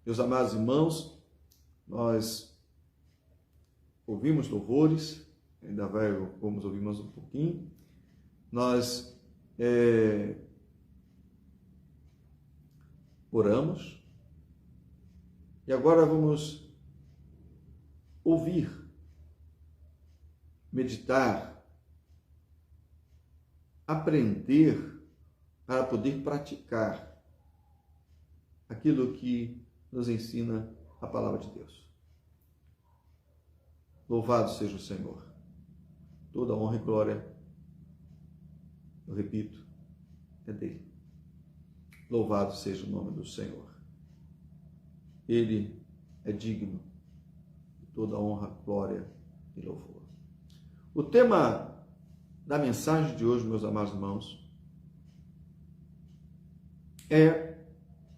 Meus amados irmãos, nós ouvimos louvores, ainda vamos ouvir mais um pouquinho. Nós oramos e agora vamos ouvir, meditar, aprender para poder praticar aquilo que nos ensina a palavra de Deus. Louvado seja o Senhor. Toda honra e glória, eu repito, é dele. Louvado seja o nome do Senhor. Ele é digno de toda honra, glória e louvor. O tema da mensagem de hoje, meus amados irmãos, é: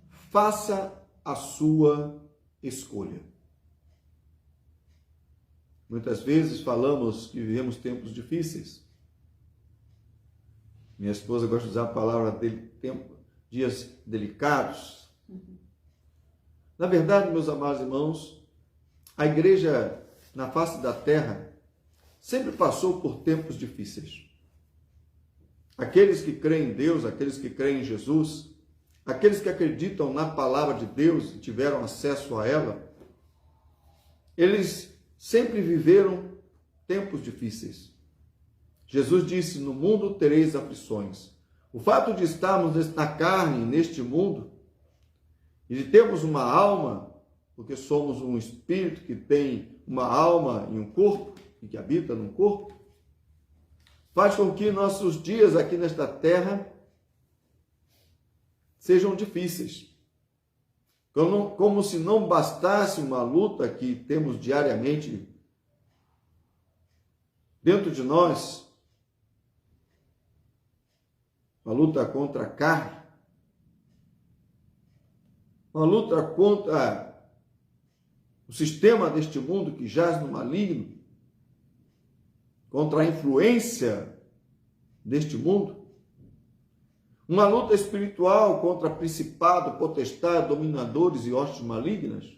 faça a sua escolha. Muitas vezes falamos que vivemos tempos difíceis. Minha esposa gosta de usar a palavra dias delicados. Na verdade, meus amados irmãos, a igreja na face da terra sempre passou por tempos difíceis. Aqueles que creem em Deus, aqueles que creem em Jesus, aqueles que acreditam na palavra de Deus e tiveram acesso a ela, eles sempre viveram tempos difíceis. Jesus disse: no mundo tereis aflições. O fato de estarmos na carne, neste mundo, e de termos uma alma, porque somos um espírito que tem uma alma e um corpo, e que habita num corpo, faz com que nossos dias aqui nesta terra sejam difíceis. Como se não bastasse uma luta que temos diariamente dentro de nós, uma luta contra a carne, uma luta contra o sistema deste mundo que jaz no maligno, contra a influência deste mundo, uma luta espiritual contra principado, potestade, dominadores e hostes malignas.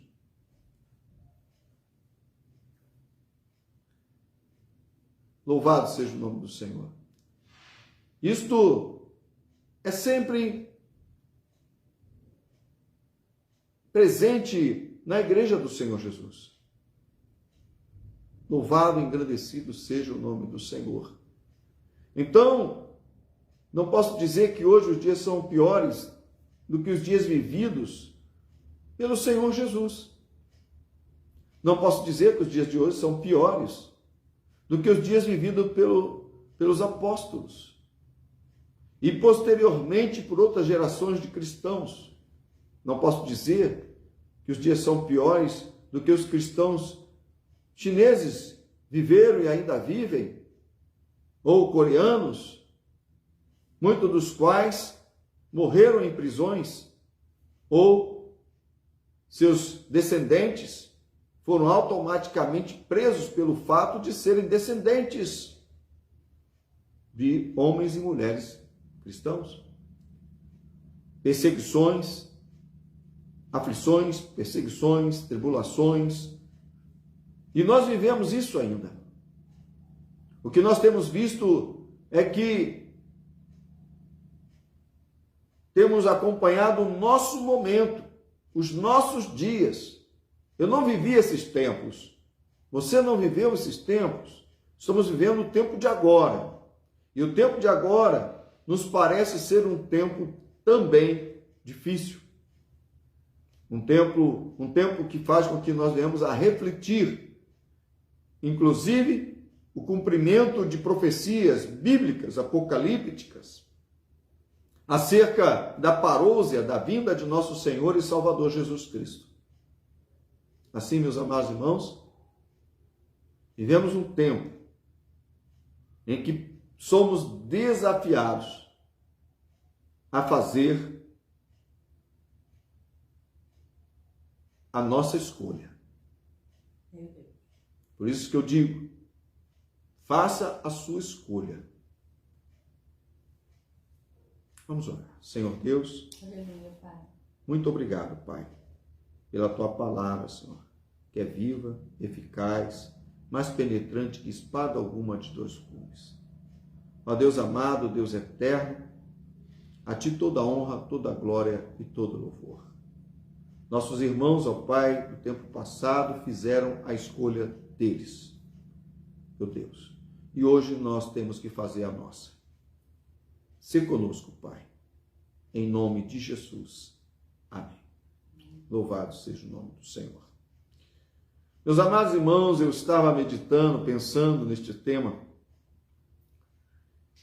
Louvado seja o nome do Senhor. Isto é sempre presente na igreja do Senhor Jesus. Louvado e engrandecido seja o nome do Senhor. Então, não posso dizer que hoje os dias são piores do que os dias vividos pelo Senhor Jesus. Não posso dizer que os dias de hoje são piores do que os dias vividos pelos apóstolos e posteriormente por outras gerações de cristãos. Não posso dizer que os dias são piores do que os cristãos chineses viveram e ainda vivem, ou coreanos, muitos dos quais morreram em prisões, ou seus descendentes foram automaticamente presos pelo fato de serem descendentes de homens e mulheres cristãos. Perseguições, aflições, perseguições, tribulações, e nós vivemos isso ainda. O que nós temos visto é que temos acompanhado o nosso momento, os nossos dias. Eu não vivi esses tempos. Você não viveu esses tempos. Estamos vivendo o tempo de agora. E o tempo de agora nos parece ser um tempo também difícil. Um tempo que faz com que nós venhamos a refletir, inclusive, o cumprimento de profecias bíblicas, apocalípticas, acerca da parousia, da vinda de nosso Senhor e Salvador Jesus Cristo. Assim, meus amados irmãos, vivemos um tempo em que somos desafiados a fazer a nossa escolha. Por isso que eu digo, faça a sua escolha. Vamos orar. Senhor Deus, Aleluia, Pai. muito obrigado, Pai, pela tua palavra, Senhor, que é viva, eficaz, mais penetrante que espada alguma de dois gumes. Ó Deus amado, Deus eterno, a ti toda honra, toda glória e todo louvor. Nossos irmãos, ó Pai, do tempo passado, fizeram a escolha deles, meu Deus. E hoje nós temos que fazer a nossa. Se conosco, Pai. Em nome de Jesus. Amém. Louvado seja o nome do Senhor. Meus amados irmãos, eu estava meditando, pensando neste tema,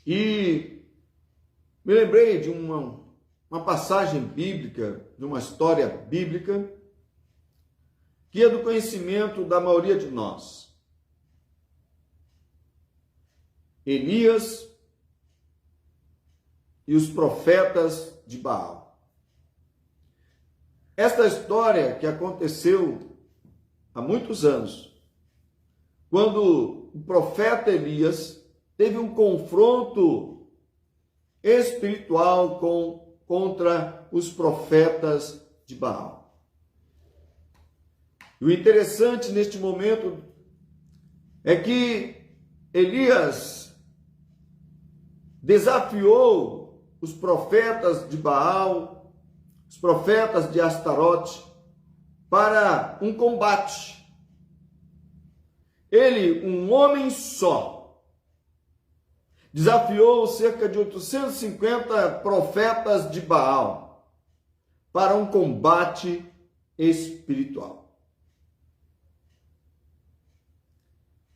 e me lembrei de uma passagem bíblica, de uma história bíblica, que é do conhecimento da maioria de nós. Elias e os profetas de Baal. Esta história que aconteceu há muitos anos, quando o profeta Elias teve um confronto espiritual contra os profetas de Baal. E o interessante neste momento é que Elias desafiou os profetas de Baal, os profetas de Astarote, para um combate. Ele, um homem só, desafiou cerca de 850 profetas de Baal para um combate espiritual.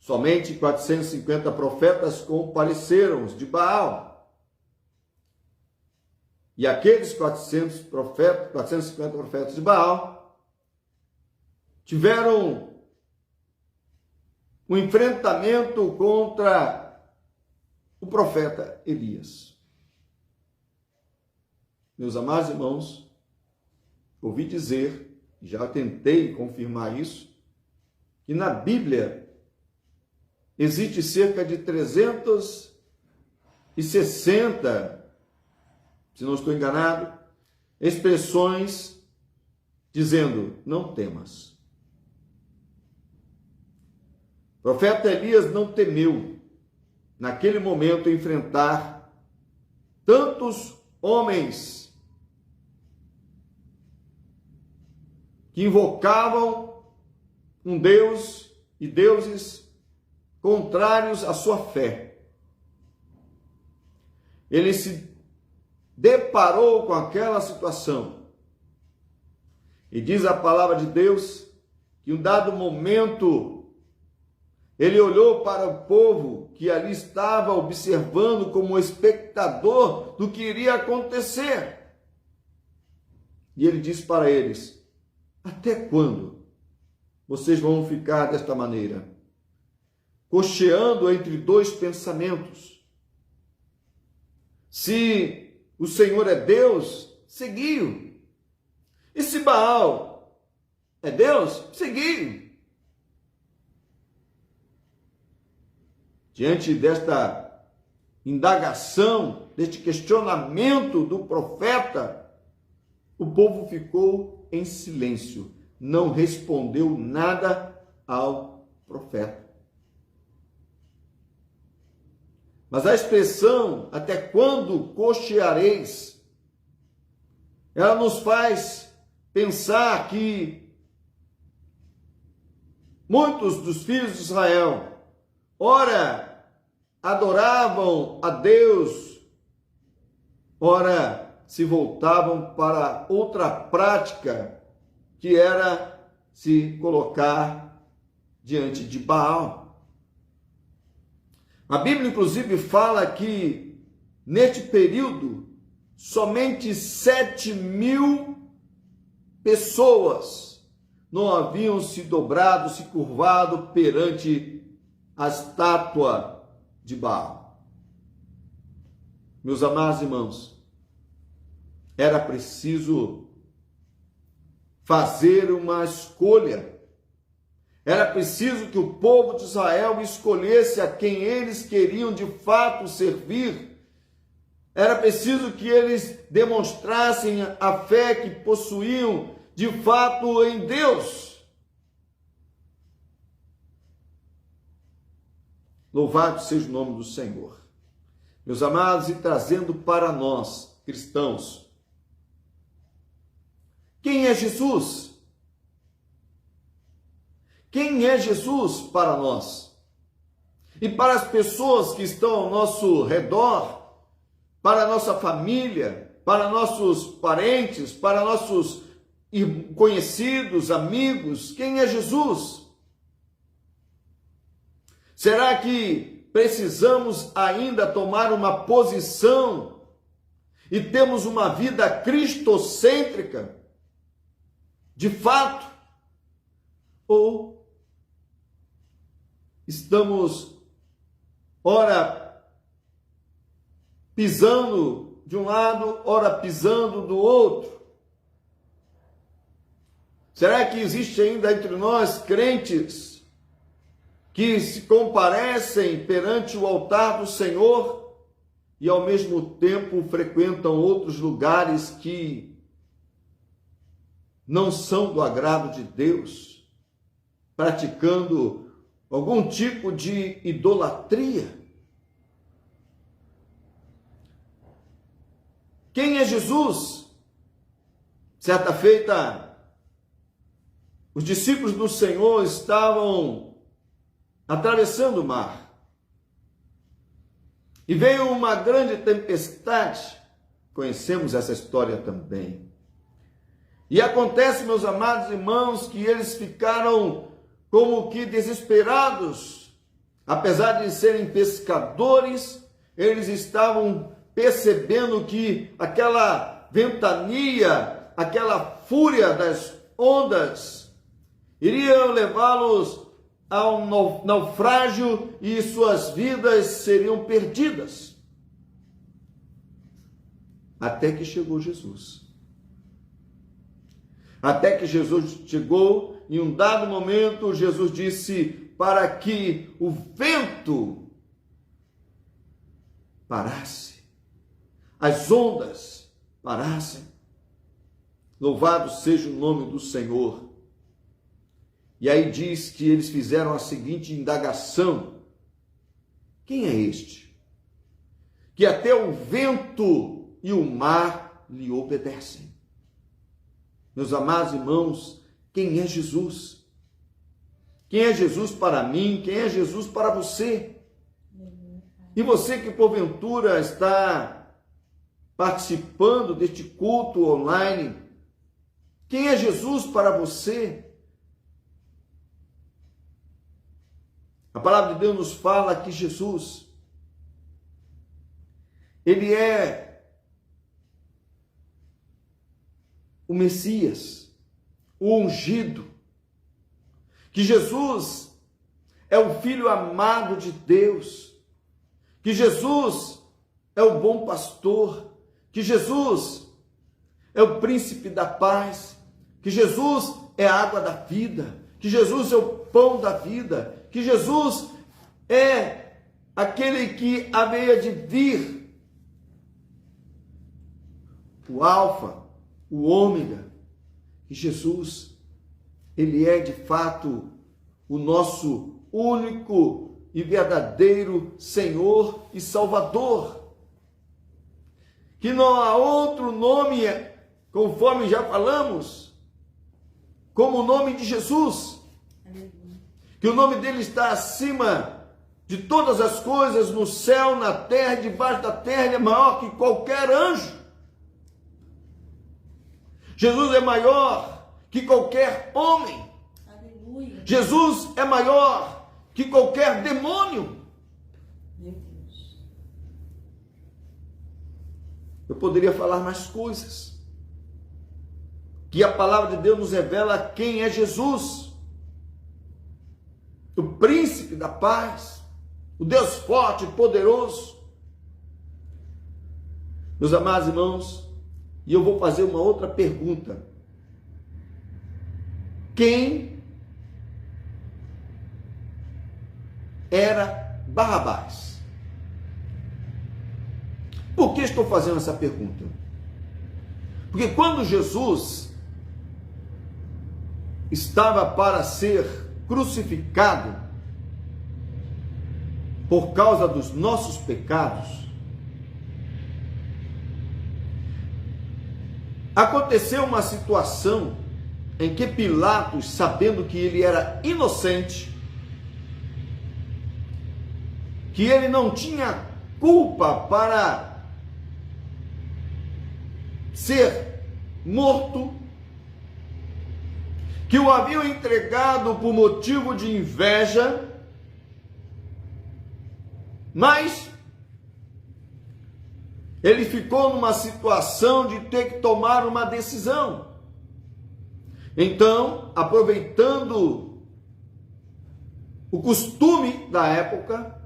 Somente 450 profetas compareceram, os de Baal. E aqueles 450 profetas de Baal tiveram um enfrentamento contra o profeta Elias. Meus amados irmãos, ouvi dizer, já tentei confirmar isso, que na Bíblia existe cerca de 360, se não estou enganado, expressões dizendo, não temas. O profeta Elias não temeu, naquele momento, enfrentar tantos homens que invocavam um Deus e deuses contrários à sua fé. Ele se deparou com aquela situação. E diz a palavra de Deus que em um dado momento ele olhou para o povo que ali estava observando como espectador do que iria acontecer. E ele disse para eles, até quando vocês vão ficar desta maneira? Cocheando entre dois pensamentos. Se o Senhor é Deus, segui-o. E se Baal é Deus, segui-o. Diante desta indagação, deste questionamento do profeta, o povo ficou em silêncio, não respondeu nada ao profeta. Mas a expressão, até quando cocheareis, ela nos faz pensar que muitos dos filhos de Israel, ora adoravam a Deus, ora se voltavam para outra prática, que era se colocar diante de Baal. A Bíblia, inclusive, fala que, neste período, somente 7.000 pessoas não haviam se dobrado, se curvado perante a estátua de Baal. Meus amados irmãos, era preciso fazer uma escolha. Era preciso que o povo de Israel escolhesse a quem eles queriam de fato servir. Era preciso que eles demonstrassem a fé que possuíam de fato em Deus. Louvado seja o nome do Senhor. Meus amados, e trazendo para nós, cristãos, quem é Jesus? Quem é Jesus para nós? E para as pessoas que estão ao nosso redor, para a nossa família, para nossos parentes, para nossos conhecidos, amigos, quem é Jesus? Será que precisamos ainda tomar uma posição e temos uma vida cristocêntrica, de fato? Ou estamos, ora, pisando de um lado, ora, pisando do outro? Será que existe ainda entre nós crentes que se comparecem perante o altar do Senhor e ao mesmo tempo frequentam outros lugares que não são do agrado de Deus, praticando algum tipo de idolatria? Quem é Jesus? Certa feita, os discípulos do Senhor estavam atravessando o mar e veio uma grande tempestade. Conhecemos essa história também. E acontece, meus amados irmãos, que eles ficaram como que desesperados. Apesar de serem pescadores, eles estavam percebendo que aquela ventania, aquela fúria das ondas iriam levá-los ao naufrágio e suas vidas seriam perdidas. Até que chegou Jesus. Até que Jesus chegou, em um dado momento, Jesus disse para que o vento parasse, as ondas parassem. Louvado seja o nome do Senhor. E aí diz que eles fizeram a seguinte indagação: quem é este? Que até o vento e o mar lhe obedecem. Meus amados irmãos, quem é Jesus? Quem é Jesus para mim? Quem é Jesus para você? E você que porventura está participando deste culto online, quem é Jesus para você? A palavra de Deus nos fala que Jesus, ele é o Messias, o ungido, que Jesus é o Filho amado de Deus, que Jesus é o bom pastor, que Jesus é o príncipe da paz, que Jesus é a água da vida, que Jesus é o pão da vida, que Jesus é aquele que haveria de vir, o Alfa, o Ômega. E Jesus, ele é de fato o nosso único e verdadeiro Senhor e Salvador. Que não há outro nome, conforme já falamos, como o nome de Jesus. Que o nome dele está acima de todas as coisas, no céu, na terra, debaixo da terra. Ele é maior que qualquer anjo. Jesus é maior que qualquer homem. Aleluia. Jesus é maior que qualquer demônio. Meu Deus. Eu poderia falar mais coisas, que a palavra de Deus nos revela quem é Jesus. O príncipe da paz, o Deus forte e poderoso. Meus amados irmãos, e eu vou fazer uma outra pergunta. Quem era Barrabás? Por que estou fazendo essa pergunta? Porque quando Jesus estava para ser crucificado por causa dos nossos pecados, aconteceu uma situação em que Pilatos, sabendo que ele era inocente, que ele não tinha culpa para ser morto, que o haviam entregado por motivo de inveja, mas ele ficou numa situação de ter que tomar uma decisão. Então, aproveitando o costume da época,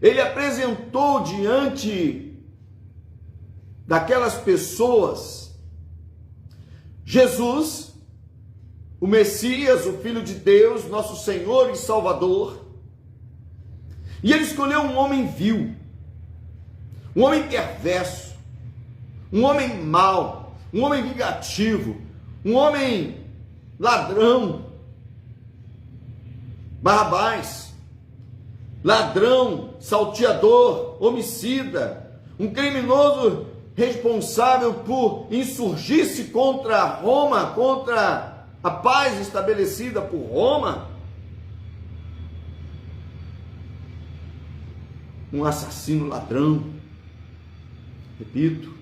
ele apresentou diante daquelas pessoas Jesus, o Messias, o Filho de Deus, nosso Senhor e Salvador. E ele escolheu um homem vil, um homem perverso, um homem mau, um homem vingativo, um homem ladrão, Barrabás, ladrão, salteador, homicida, um criminoso responsável por insurgir-se contra Roma, contra a paz estabelecida por Roma, um assassino ladrão, repito,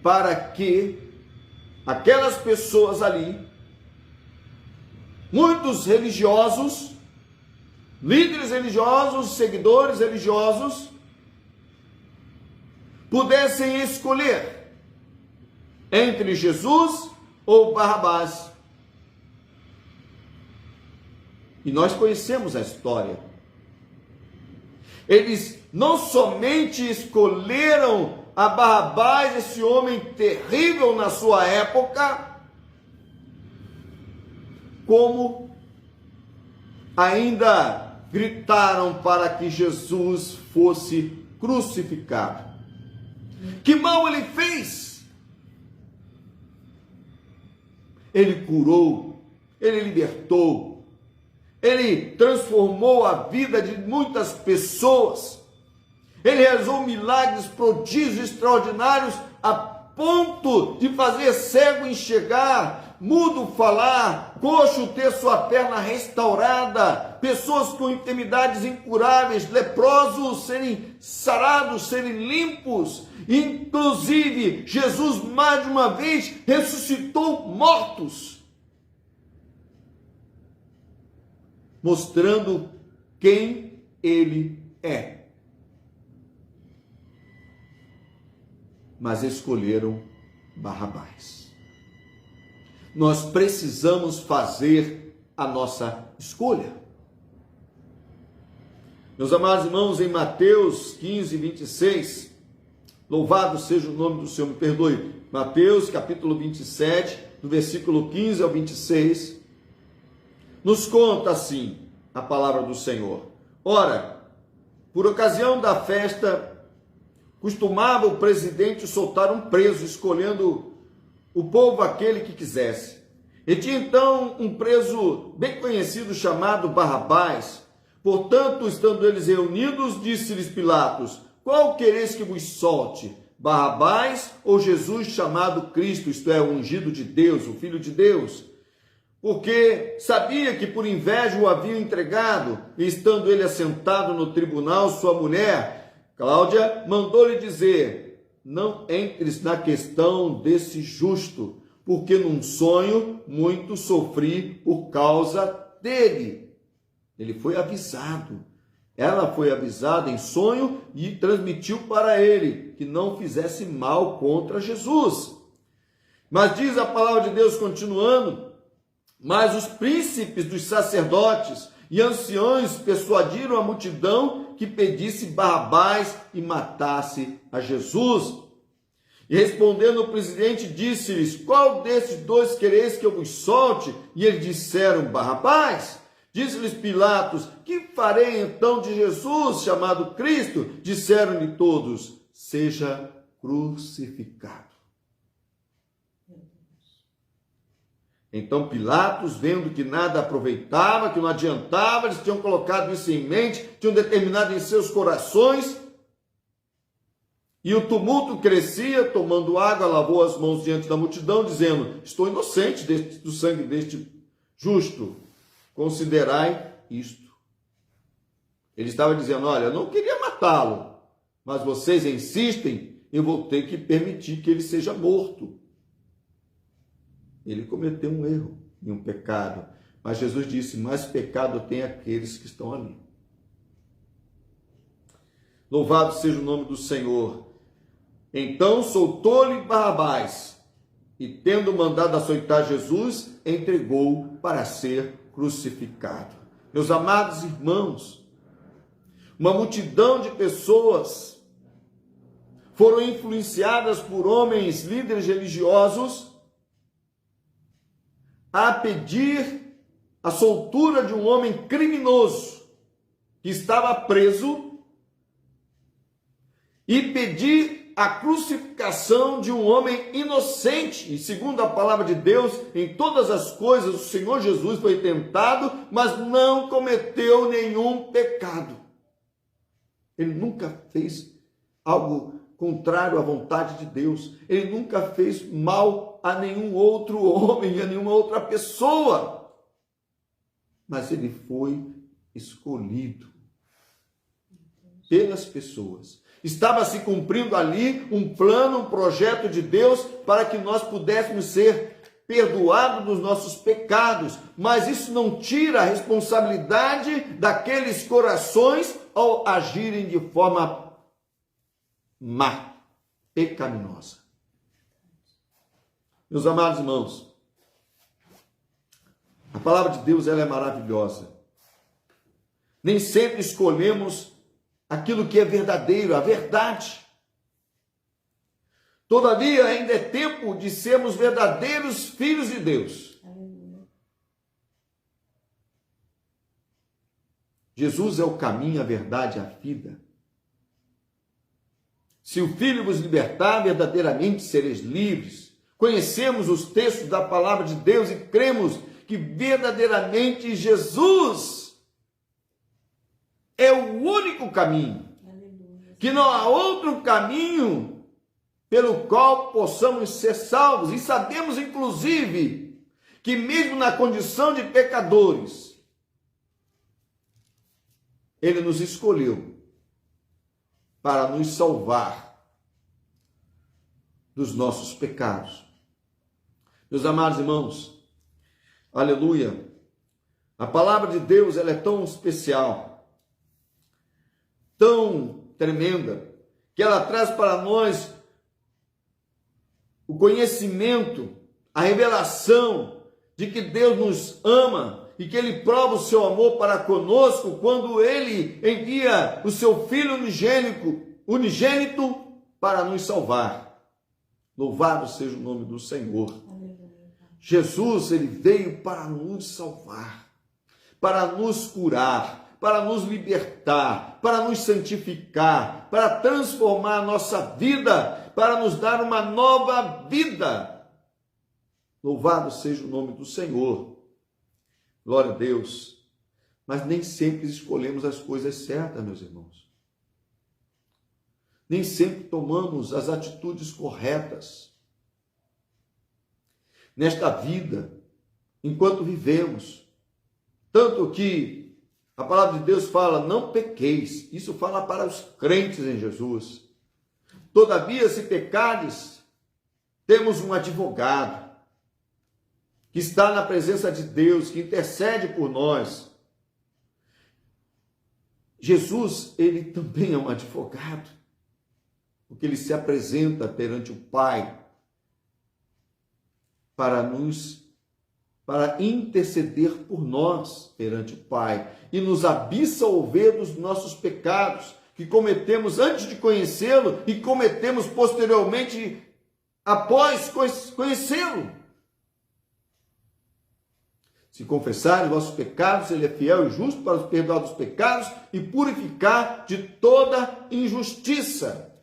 para que aquelas pessoas ali, muitos religiosos, líderes religiosos, seguidores religiosos, pudessem escolher entre Jesus ou Barrabás. E nós conhecemos a história. Eles não somente escolheram a Barrabás, esse homem terrível na sua época, como ainda gritaram para que Jesus fosse crucificado. Que mal ele fez? Ele curou, ele libertou, ele transformou a vida de muitas pessoas, ele realizou milagres, prodígios extraordinários, a ponto de fazer cego enxergar, mudo falar, coxo ter sua perna restaurada, pessoas com enfermidades incuráveis, leprosos serem sarados, serem limpos. Inclusive, Jesus mais de uma vez ressuscitou mortos, mostrando quem ele é. Mas escolheram Barrabás. Nós precisamos fazer a nossa escolha. Meus amados irmãos, em Mateus 15, 26, louvado seja o nome do Senhor, me perdoe, Mateus capítulo 27, do versículo 15 ao 26, nos conta assim a palavra do Senhor. Ora, por ocasião da festa, costumava o presidente soltar um preso, escolhendo o povo aquele que quisesse. E tinha então um preso bem conhecido chamado Barrabás. Portanto, estando eles reunidos, disse-lhes Pilatos: qual quereis que vos solte? Barrabás ou Jesus chamado Cristo, isto é, o ungido de Deus, o Filho de Deus? Porque sabia que por inveja o haviam entregado, e estando ele assentado no tribunal, sua mulher, Cláudia, mandou-lhe dizer: não entres na questão desse justo, porque num sonho muito sofri por causa dele. Ele foi avisado. Ela foi avisada em sonho e transmitiu para ele que não fizesse mal contra Jesus. Mas diz a palavra de Deus continuando: mas os príncipes dos sacerdotes e anciões persuadiram a multidão que pedisse Barrabás e matasse a Jesus. E respondendo o presidente, disse-lhes: qual desses dois quereis que eu vos solte? E eles disseram: Barrabás. Disse-lhes Pilatos: que farei então de Jesus, chamado Cristo? Disseram-lhe todos: seja crucificado. Então Pilatos, vendo que nada aproveitava, que não adiantava, eles tinham colocado isso em mente, tinham determinado em seus corações, e o tumulto crescia, tomando água, lavou as mãos diante da multidão, dizendo: estou inocente do sangue deste justo, considerai isto. Ele estava dizendo: olha, eu não queria matá-lo, mas vocês insistem, eu vou ter que permitir que ele seja morto. Ele cometeu um erro e um pecado, mas Jesus disse: mais pecado tem aqueles que estão ali. Louvado seja o nome do Senhor. Então soltou-lhe Barrabás, e tendo mandado açoitar Jesus, entregou para ser crucificado. Meus amados irmãos, uma multidão de pessoas foram influenciadas por homens líderes religiosos a pedir a soltura de um homem criminoso que estava preso e pedir a crucificação de um homem inocente. E segundo a palavra de Deus, em todas as coisas o Senhor Jesus foi tentado, mas não cometeu nenhum pecado. Ele nunca fez algo contrário à vontade de Deus. Ele nunca fez mal a nenhum outro homem, a nenhuma outra pessoa. Mas ele foi escolhido pelas pessoas. Estava se cumprindo ali um plano, um projeto de Deus para que nós pudéssemos ser perdoados dos nossos pecados. Mas isso não tira a responsabilidade daqueles corações ao agirem de forma má, pecaminosa. Meus amados irmãos, a palavra de Deus ela é maravilhosa. Nem sempre escolhemos aquilo que é verdadeiro, a verdade. Todavia, ainda é tempo de sermos verdadeiros filhos de Deus. Jesus é o caminho, a verdade e a vida. Se o Filho vos libertar, verdadeiramente sereis livres. Conhecemos os textos da palavra de Deus e cremos que verdadeiramente Jesus é o único caminho. Aleluia. Que não há outro caminho pelo qual possamos ser salvos. E sabemos, inclusive, que mesmo na condição de pecadores, Ele nos escolheu para nos salvar dos nossos pecados. Meus amados irmãos, aleluia, a palavra de Deus ela é tão especial, tão tremenda, que ela traz para nós o conhecimento, a revelação de que Deus nos ama e que Ele prova o seu amor para conosco quando Ele envia o seu Filho unigênito para nos salvar. Louvado seja o nome do Senhor. Jesus, Ele veio para nos salvar, para nos curar, para nos libertar, para nos santificar, para transformar a nossa vida, para nos dar uma nova vida. Louvado seja o nome do Senhor. Glória a Deus. Mas nem sempre escolhemos as coisas certas, meus irmãos. Nem sempre tomamos as atitudes corretas. Nesta vida, enquanto vivemos, tanto que a palavra de Deus fala, não pequeis. Isso fala para os crentes em Jesus. Todavia, se pecares, temos um advogado que está na presença de Deus, que intercede por nós. Jesus, ele também é um advogado, porque ele se apresenta perante o Pai para interceder por nós perante o Pai e nos absolver dos nossos pecados que cometemos antes de conhecê-lo e cometemos posteriormente após conhecê-lo. Se confessar os vossos pecados, Ele é fiel e justo para os perdoar dos pecados e purificar de toda injustiça.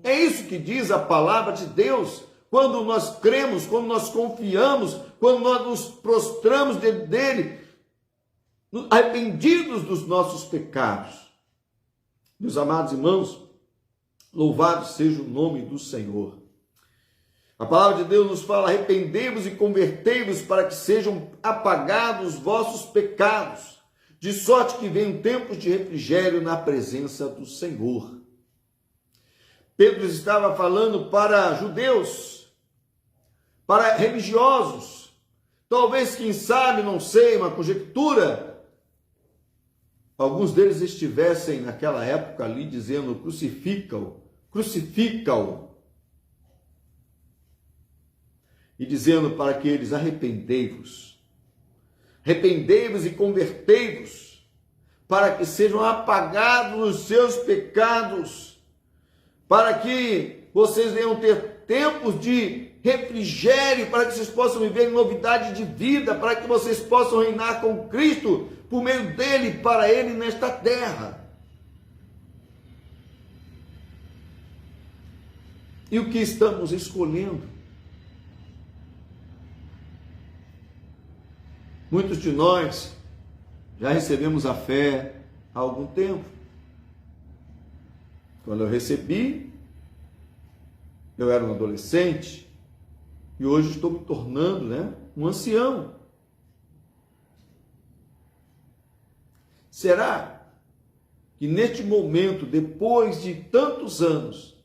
É isso que diz a palavra de Deus. Quando nós cremos, quando nós confiamos, quando nós nos prostramos diante dele, arrependidos dos nossos pecados. Meus amados irmãos, louvado seja o nome do Senhor. A palavra de Deus nos fala: arrependei-vos e convertei-vos para que sejam apagados os vossos pecados, de sorte que venham tempos de refrigério na presença do Senhor. Pedro estava falando para judeus, para religiosos, talvez, quem sabe, não sei, uma conjectura, alguns deles estivessem naquela época ali dizendo: crucifica-o, crucifica-o. E dizendo para que eles: arrependei-vos e convertei-vos, para que sejam apagados os seus pecados, para que vocês venham ter tempos de refrigério, para que vocês possam viver em novidade de vida, para que vocês possam reinar com Cristo, por meio dele, para ele nesta terra. E o que estamos escolhendo? Muitos de nós já recebemos a fé há algum tempo. Quando eu recebi, eu era um adolescente e hoje estou me tornando, um ancião. Será que neste momento, depois de tantos anos,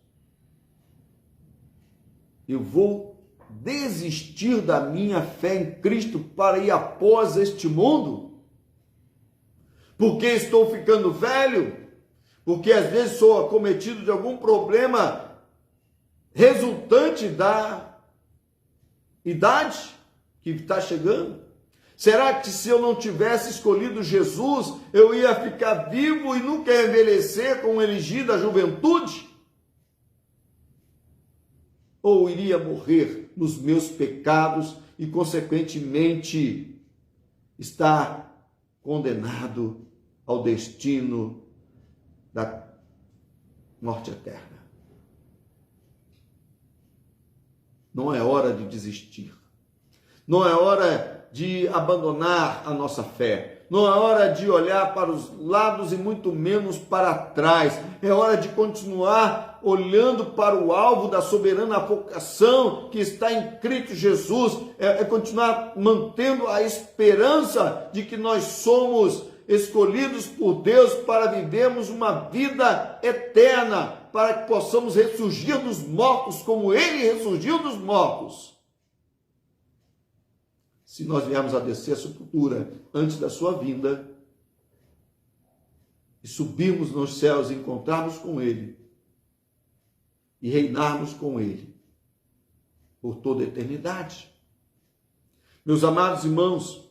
eu vou desistir da minha fé em Cristo para ir após este mundo? Porque estou ficando velho? Porque às vezes sou acometido de algum problema resultante da idade que está chegando? Será que se eu não tivesse escolhido Jesus, eu ia ficar vivo e nunca envelhecer com o elixir da juventude? Ou iria morrer nos meus pecados e, consequentemente, estar condenado ao destino da morte eterna? Não é hora de desistir. Não é hora de abandonar a nossa fé. Não é hora de olhar para os lados e muito menos para trás. É hora de continuar olhando para o alvo da soberana vocação que está em Cristo Jesus. É continuar mantendo a esperança de que nós somos escolhidos por Deus para vivermos uma vida eterna, para que possamos ressurgir dos mortos como Ele ressurgiu dos mortos. Se nós viermos a descer a sepultura antes da sua vinda e subirmos nos céus e encontrarmos com Ele e reinarmos com Ele por toda a eternidade. Meus amados irmãos,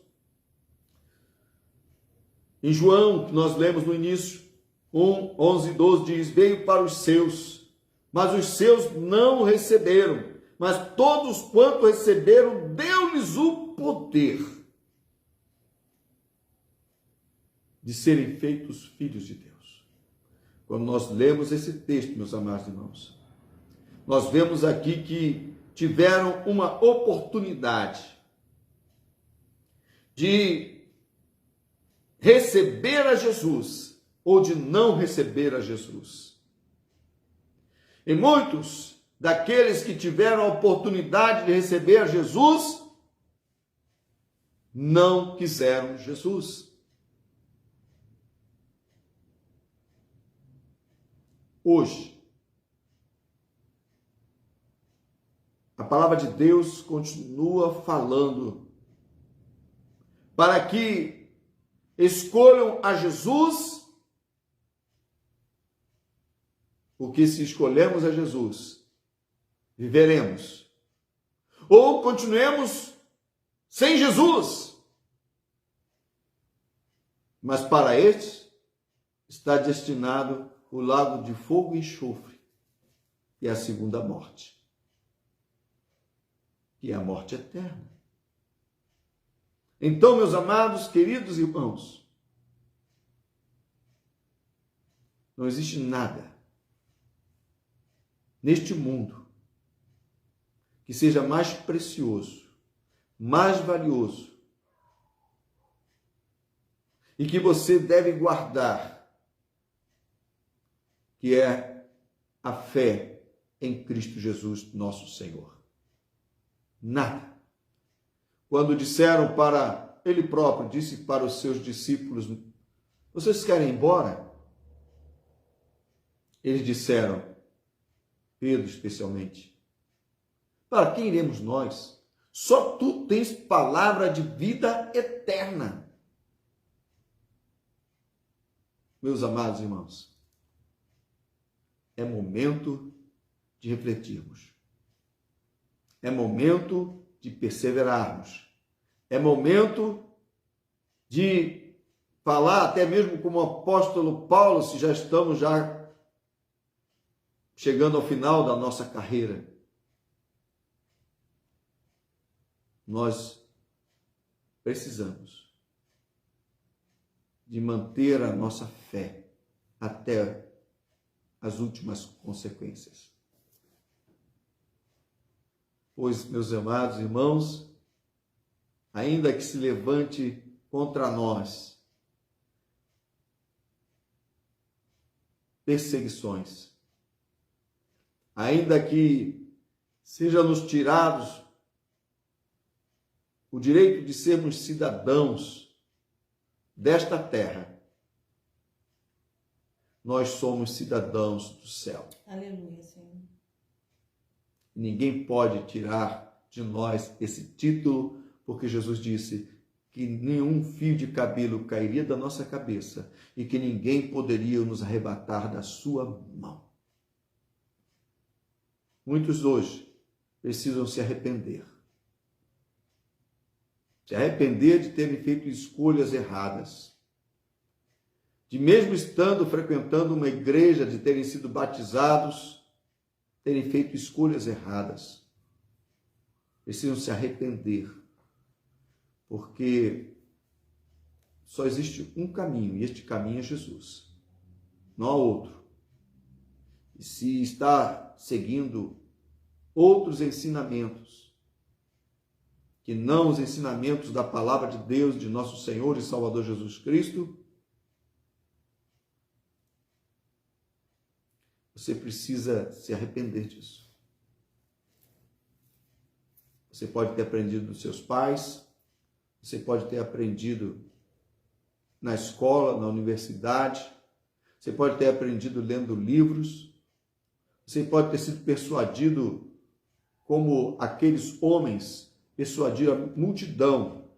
em João, que nós lemos no início, 11 e 12 diz: veio para os seus, mas os seus não o receberam, mas todos quanto receberam, deu-lhes o poder de serem feitos filhos de Deus. Quando nós lemos esse texto, meus amados irmãos, nós vemos aqui que tiveram uma oportunidade de receber a Jesus ou de não receber a Jesus. E muitos daqueles que tiveram a oportunidade de receber a Jesus não quiseram Jesus. Hoje, a palavra de Deus continua falando para que escolham a Jesus, porque se escolhermos a Jesus, viveremos. Ou continuemos sem Jesus. Mas para estes está destinado o lago de fogo e enxofre, e a segunda morte, que é a morte eterna. Então, meus amados, queridos irmãos, não existe nada neste mundo que seja mais precioso, mais valioso e que você deve guardar, que é a fé em Cristo Jesus, nosso Senhor. Nada. Quando disseram para ele próprio, disse para os seus discípulos: vocês querem ir embora? Eles disseram, Pedro especialmente, para quem iremos nós? Só tu tens palavra de vida eterna. Meus amados irmãos, é momento de refletirmos. É momento de perseverarmos. É momento de falar até mesmo como o apóstolo Paulo, se já estamos chegando ao final da nossa carreira. Nós precisamos de manter a nossa fé até as últimas consequências. Pois, meus amados irmãos, ainda que se levante contra nós perseguições, ainda que seja-nos tirados o direito de sermos cidadãos desta terra, nós somos cidadãos do céu. Aleluia, Senhor. Ninguém pode tirar de nós esse título, porque Jesus disse que nenhum fio de cabelo cairia da nossa cabeça e que ninguém poderia nos arrebatar da sua mão. Muitos hoje precisam se arrepender. Se arrepender de terem feito escolhas erradas. De mesmo estando frequentando uma igreja, de terem sido batizados, terem feito escolhas erradas. Precisam se arrepender. Porque só existe um caminho, e este caminho é Jesus. Não há outro. E se está seguindo outros ensinamentos, que não os ensinamentos da palavra de Deus, de nosso Senhor e Salvador Jesus Cristo, você precisa se arrepender disso. Você pode ter aprendido dos seus pais, você pode ter aprendido na escola, na universidade, você pode ter aprendido lendo livros, você pode ter sido persuadido como aqueles homens persuadiram a multidão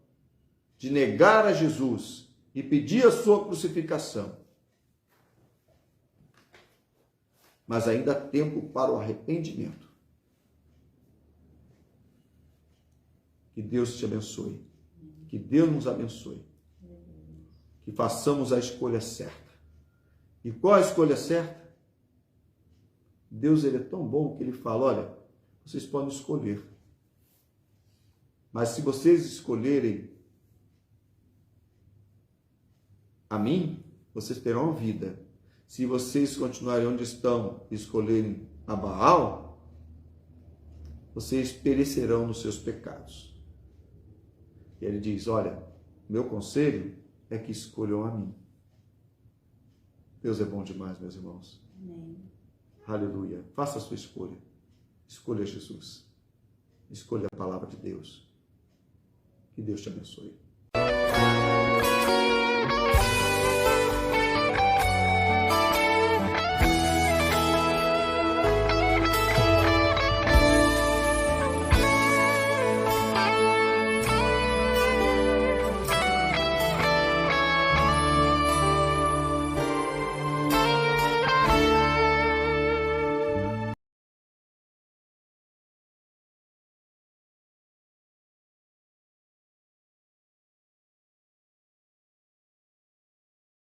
de negar a Jesus e pedir a sua crucificação. Mas ainda há tempo para o arrependimento. Que Deus te abençoe. Que Deus nos abençoe. Que façamos a escolha certa. E qual a escolha certa? Deus, ele é tão bom que ele fala, olha, vocês podem escolher. Mas se vocês escolherem a mim, vocês terão a vida. Se vocês continuarem onde estão e escolherem a Baal, vocês perecerão nos seus pecados. E ele diz, olha, meu conselho é que escolham a mim. Deus é bom demais, meus irmãos. Amém. Aleluia. Faça a sua escolha. Escolha Jesus. Escolha a palavra de Deus. Que Deus te abençoe.